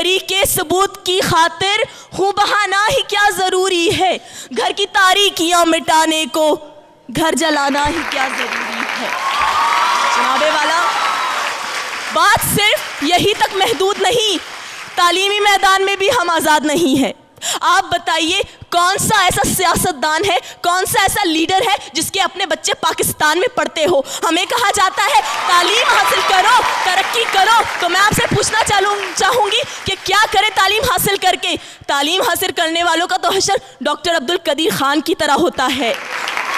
तरीके सबूत की खातिर हूँ बहाना ही क्या ज़रूरी है, घर की तारीकियाँ मिटाने को घर जलाना ही क्या ज़रूरी है। जनाबे वाला, बात सिर्फ यही तक महदूद नहीं, तालीमी मैदान में भी हम आज़ाद नहीं हैं। आप बताइए कौन सा ऐसा सियासतदान है, कौन सा ऐसा लीडर है जिसके अपने बच्चे पाकिस्तान में पढ़ते हो। हमें कहा जाता है तालीम हासिल करो, तरक्की करो, तो मैं आपसे पूछना चाहूँगी कि क्या करें तालीम हासिल करके। तालीम हासिल करने वालों का तो हशर डॉक्टर अब्दुल कदीर खान की तरह होता है।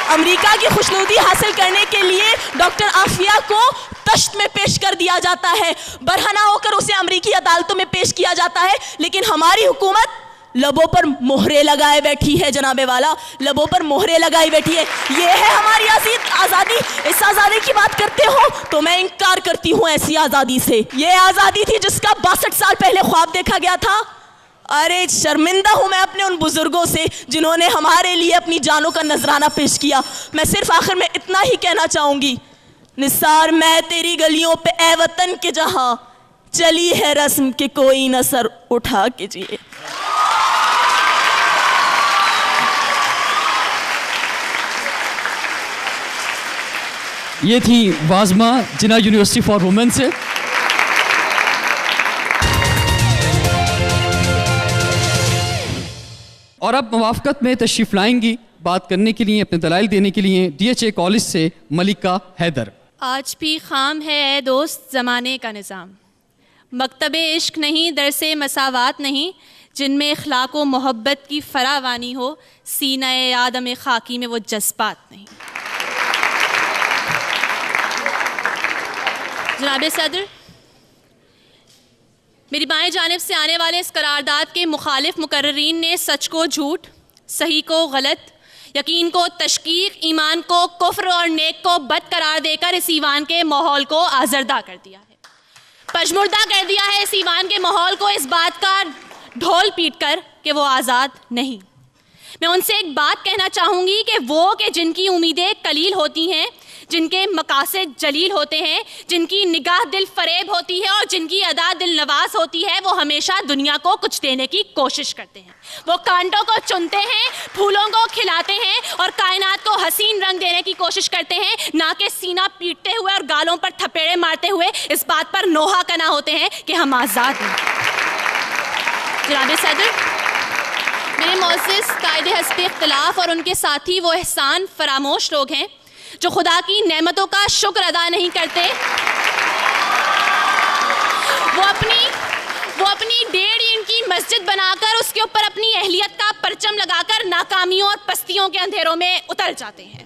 अमेरिका की खुशनुदी हासिल करने के लिए डॉक्टर आफिया को तश्त में पेश कर दिया जाता है, बरहना होकर उसे अमेरिकी अदालतों में पेश किया जाता है, लेकिन हमारी हुकूमत लबों पर मोहरे लगाए बैठी है। जनाबे वाला, लबों पर मोहरे लगाई बैठी है। ये है हमारी आज़ादी। इस आज़ादी की बात करते हो तो मैं इनकार करती हूँ ऐसी आज़ादी से। ये आज़ादी थी जिसका 62 साल पहले ख्वाब देखा गया था। अरे शर्मिंदा हूँ मैं अपने उन बुजुर्गों से जिन्होंने हमारे लिए अपनी जानों का नजराना पेश किया। मैं सिर्फ आखिर में इतना ही कहना चाहूँगी, निसार मैं तेरी गलियों पे ए वतन के जहाँ चली है रस्म के कोई न सर उठा के जिए। ये थी वाज़मा जिन्ना यूनिवर्सिटी फॉर वुमेन से। और अब मुवाफ़क़त में तशरीफ़ लाएंगी बात करने के लिए, अपने दलाइल देने के लिए DHA कॉलेज से मलिका हैदर। आज भी खाम है ए दोस्त ज़माने का निज़ाम, मकतबे इश्क नहीं, दरसे मसावात नहीं, जिनमें इखलाक व मोहब्बत की फरावानी हो, सीना-ए आदम खाकी में वो जज्बात नहीं। जनाब सदर, मेरी बाएं जानिब से आने वाले इस करारदाद के मुखालिफ मुकर्रीन ने सच को झूठ, सही को गलत, यकीन को तशकीक, ईमान को कुफ्र और नेक को बद करार देकर इस ईवान के माहौल को आजरदा कर दिया है, पशमुर्दा कर दिया है इस ईवान के माहौल को, इस बात का ढोल पीट कर कि वो आज़ाद नहीं। मैं उनसे एक बात कहना चाहूँगी कि वो कि जिनकी उम्मीदें कलील होती हैं, जिनके मकासद जलील होते हैं, जिनकी निगाह दिल फरेब होती है और जिनकी अदा दिल नवाज होती है, वो हमेशा दुनिया को कुछ देने की कोशिश करते हैं। वो कांटों को चुनते हैं, फूलों को खिलाते हैं और कायनात को हसीन रंग देने की कोशिश करते हैं, ना कि सीना पीटते हुए और गालों पर थपेड़े मारते हुए इस बात पर नोहा कना होते हैं कि हम आज़ाद हैं। जनाब सदर, मेरे मोअज़्ज़िज़ कायदे हस्ब इख्तिलाफ और उनके साथी वो एहसान फरामोश लोग हैं जो खुदा की नेमतों का शुक्र अदा नहीं करते। वो अपनी 1.5 ईंट की मस्जिद बनाकर उसके ऊपर अपनी अहलियत का परचम लगाकर नाकामियों और पस्तियों के अंधेरों में उतर जाते हैं,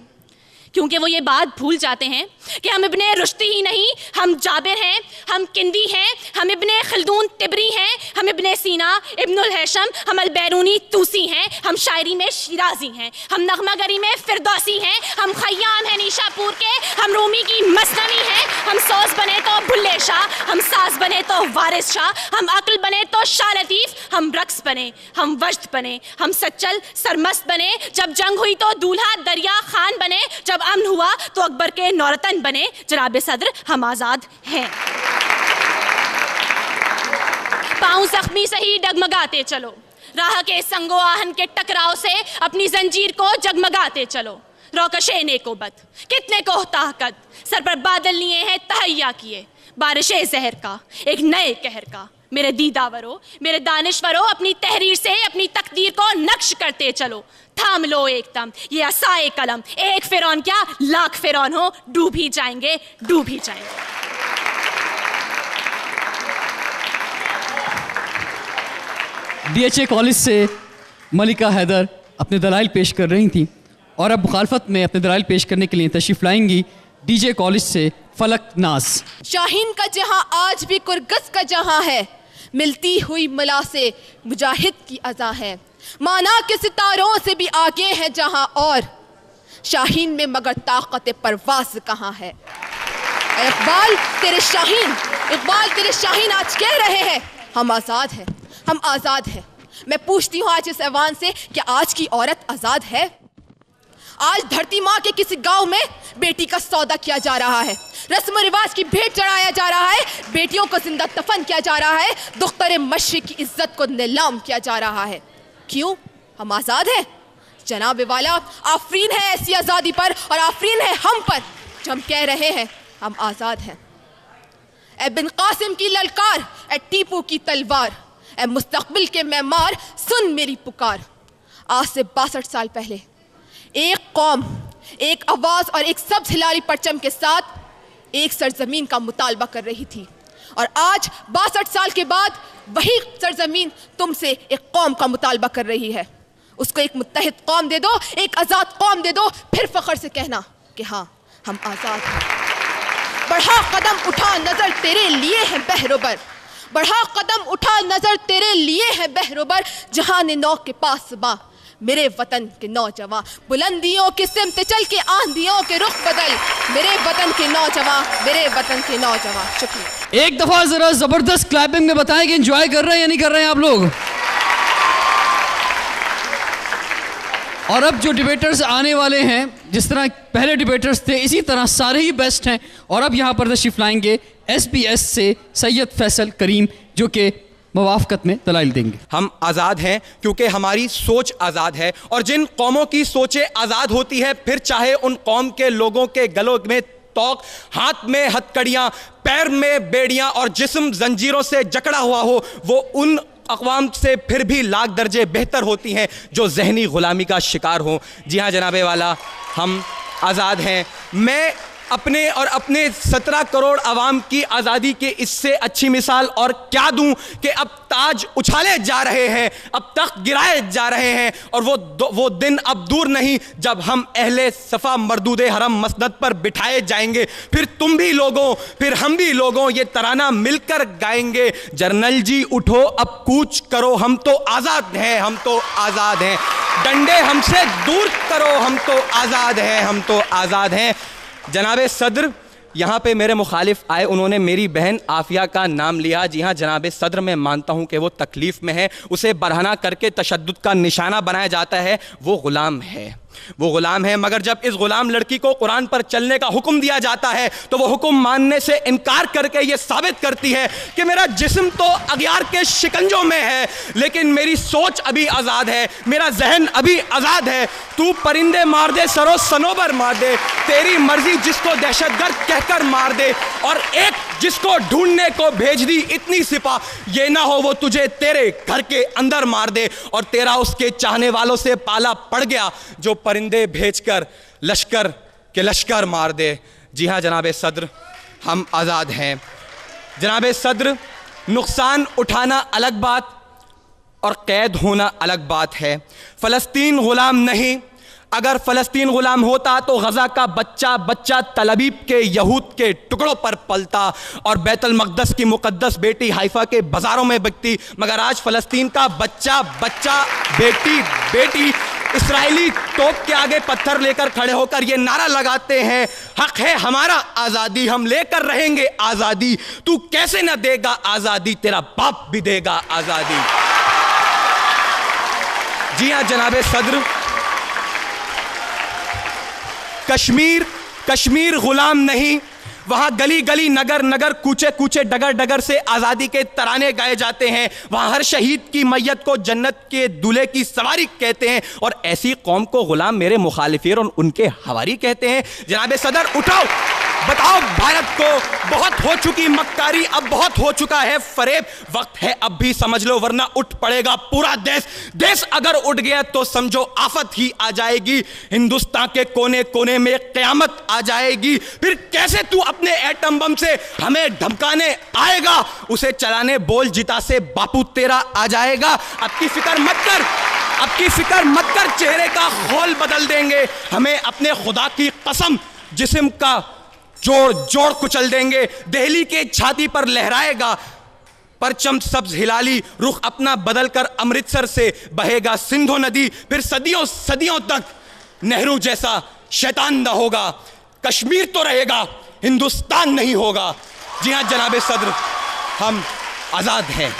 क्योंकि वो ये बात भूल जाते हैं कि हम इब्ने रुश्दी ही नहीं, हम जाबिर हैं, हम किंदी हैं, हम इब्ने खल्दून तिबरी हैं, हम इब्ने सीना, इब्नुल हैशम, हम अल-बैरूनी तूसी हैं, हम शायरी में शिराजी हैं, हम नगमागरी में फिरदौसी हैं, हम खय्याम हैं नीशापुर के, हम रूमी की मसनवी हैं, हम सौस बने तो भुल्ले शाह, हम साज बने तो वारिस शाह, हम अक्ल बने तो शाह लतीफ़, हम रक्स बने, हम वजद बने, हम सच्चल सरमस्त बने, जब जंग हुई तो दूल्हा दरिया खान बने, जब अमन हुआ तो अकबर के नौरतन बने। जनाब सदर, हम आज़ाद हैं। पाँव जख्मी सही डगमगाते चलो, राह के संगो आहन के टकराव से अपनी जंजीर को जगमगाते चलो। रोकशे नेकोबत कितने को ताकत, सर पर बादल लिए हैं तहैया किए, बारिशे जहर का एक नए कहर का। मेरे दीदावरो, मेरे दानिश्वरो, अपनी तहरीर से अपनी तकदीर को नक्श करते चलो। थाम लो एकदम ये असाए कलम, एक फिरौन क्या लाख फिरौन हो, डूब ही जाएंगे, डूब ही जाएंगे। DHA कॉलेज से मलिका हैदर अपने दलाइल पेश कर रही थी और अब मुखालफत में अपने दलाइल पेश करने के लिए तशरीफ़ लाएंगी DJ कॉलेज से फलक नाज। शाहीन का जहां आज भी कुरगस का जहां है, मिलती हुई मला से मुजाहिद की अज़ा है, माना के सितारों से भी आगे है जहां और शाहीन में मगर ताकत परवाज़ कहाँ है। इकबाल तेरे शाहीन, इकबाल तेरे शाहीन आज कह रहे हैं हम आज़ाद हैं, हम आज़ाद हैं। मैं पूछती हूँ आज इस ऐवान से, क्या आज की औरत आज़ाद है? आज धरती माँ के किसी गांव में बेटी का सौदा किया जा रहा है, रस्म रिवाज की भेंट चढ़ाया जा रहा है, बेटियों को जिंदा दफन किया जा रहा है, दुख्तर मशरिक की इज्जत को नीलाम किया जा रहा है। क्यों? हम आज़ाद हैं जनाब वाला। आफरीन है ऐसी आज़ादी पर और आफरीन है हम पर जो हम कह रहे हैं हम आज़ाद हैं। ए बिन कासिम की ललकार, ए टीपू की तलवार, ए मुस्तकबिल के मेमार, सुन मेरी पुकार। आज से 62 साल पहले एक कौम, एक आवाज़ और एक सब्ज हिलाली परचम के साथ एक सरजमीन का मुतालबा कर रही थी, और आज 62 साल के बाद वही सरजमीन तुमसे एक कौम का मुतालबा कर रही है। उसको एक मुत्तहिद कौम दे दो, एक आज़ाद कौम दे दो, फिर फ़ख्र से कहना कि हाँ हम आज़ाद हैं। बढ़ा कदम उठा नज़र तेरे लिए है बहरोबर, बढ़ा कदम उठा नज़र तेरे लिए है बहरोबर, जहान नौ के पास बा मेरे वतन के नौजवान, बुलंदियों की सिमत चल के आंधियों के रुख बदल, मेरे वतन के नौजवान, मेरे वतन के नौजवान। शुक्रिया। एक दफा जरा जबरदस्त क्लैपिंग में बताएं कि एंजॉय कर रहे हैं या नहीं कर रहे हैं आप लोग। और अब जो डिबेटर्स आने वाले हैं, जिस तरह पहले डिबेटर्स थे इसी तरह सारे ही बेस्ट हैं। और अब यहाँ पर तशरीफ लाएंगे SBS से सैयद फैसल करीम, जो कि मुवाफ़क़त में दलाइल देंगे। हम आज़ाद हैं क्योंकि हमारी सोच आज़ाद है, और जिन कौमों की सोचें आज़ाद होती है, फिर चाहे उन कौम के लोगों के गलों में तोक, हाथ में हथकड़ियाँ, पैर में बेड़ियाँ और जिस्म जंजीरों से जकड़ा हुआ हो, वो उन अक़वाम से फिर भी लाख दर्जे बेहतर होती हैं जो जहनी ग़ुलामी का शिकार हों। जी हाँ जनाबे वाला, हम आज़ाद हैं। मैं अपने और अपने 17 करोड़ आवाम की आज़ादी के इससे अच्छी मिसाल और क्या दूं कि अब ताज उछाले जा रहे हैं, अब तख्त गिराए जा रहे हैं, और वो दिन अब दूर नहीं जब हम अहले सफ़ा मरदूदे हरम मसनद पर बिठाए जाएंगे। फिर तुम भी लोगों, फिर हम भी लोगों ये तराना मिलकर गाएंगे। जर्नल जी उठो अब कूच करो, हम तो आज़ाद हैं, हम तो आज़ाद हैं। डंडे हमसे दूर करो, हम तो आज़ाद हैं, हम तो आज़ाद हैं। जनाबे सदर यहाँ पे मेरे मुखालिफ आए, उन्होंने मेरी बहन आफिया का नाम लिया। जी हाँ जनाबे सदर, मैं मानता हूँ कि वो तकलीफ़ में है, उसे बरहना करके तशद्दुद का निशाना बनाया जाता है। वो ग़ुलाम है, वो ग़ुलाम है, मगर जब इस ग़ुलाम लड़की को कुरान पर चलने का हुक्म दिया जाता है तो वो हुक्म मानने से इनकार करके ये साबित करती है कि मेरा जिस्म तो अगियार के शिकंजों में है, लेकिन मेरी सोच अभी आज़ाद है, मेरा जहन अभी आज़ाद है। तू परिंदे मार दे, सरो सनोबर मार दे, तेरी मर्जी जिसको दहशतगर्द कहकर मार दे, और एक जिसको ढूंढने को भेज दी इतनी सिपा, ये ना हो वो तुझे तेरे घर के अंदर मार दे, और तेरा उसके चाहने वालों से पाला पड़ गया जो परिंदे भेजकर लश्कर के लश्कर मार दे। जी हाँ जनाबे सदर, हम आज़ाद हैं। जनाबे सदर, नुकसान उठाना अलग बात और कैद होना अलग बात है। फ़लस्तीन ग़ुलाम नहीं, अगर फ़लस्तीन ग़ुलाम होता तो गज़ा का बच्चा बच्चा तलबीब के यहूद के टुकड़ों पर पलता और बैतुल मक़दस की मुक़द्दस बेटी हाइफा के बाज़ारों में बिकती। मगर आज फ़लस्तीन का बच्चा बच्चा बेटी बेटी इस्राएली तोप के आगे पत्थर लेकर खड़े होकर ये नारा लगाते हैं, हक है हमारा आज़ादी, हम लेकर रहेंगे आज़ादी, तू कैसे न देगा आज़ादी, तेरा बाप भी देगा आज़ादी। जी हाँ जनाबे सदर, कश्मीर ग़ुलाम नहीं, वहाँ गली गली नगर नगर कूचे कूचे डगर डगर से आज़ादी के तराने गाए जाते हैं। वहाँ हर शहीद की मैयत को जन्नत के दूल्हे की सवारी कहते हैं, और ऐसी कौम को ग़ुलाम मेरे मुखालिफिन और उनके हवारी कहते हैं। जनाबे सदर उठाओ, बताओ भारत को बहुत हो चुकी मक्कारी, अब बहुत हो चुका है फरेब, वक्त है अब भी समझ लो वरना उठ पड़ेगा पूरा देश। देश अगर उठ गया तो समझो आफत ही आ जाएगी, हिंदुस्तान के कोने कोने में क़यामत आ जाएगी। फिर कैसे तू अपने एटम बम से हमें धमकाने आएगा, उसे चलाने बोल जिता से बापू तेरा आ जाएगा। अब की फिक्र मत कर, अब की फिक्र मत कर, चेहरे का खोल बदल देंगे, हमें अपने खुदा की कसम जिस्म का जोड़ जोड़ कुचल देंगे। दिल्ली के छाती पर लहराएगा परचम सब्ज हिलाली, रुख अपना बदलकर अमृतसर से बहेगा सिंधु नदी, फिर सदियों सदियों तक नेहरू जैसा शैतान न होगा। कश्मीर तो रहेगा, हिंदुस्तान नहीं होगा। जी हाँ जनाबे सदर, हम आज़ाद हैं।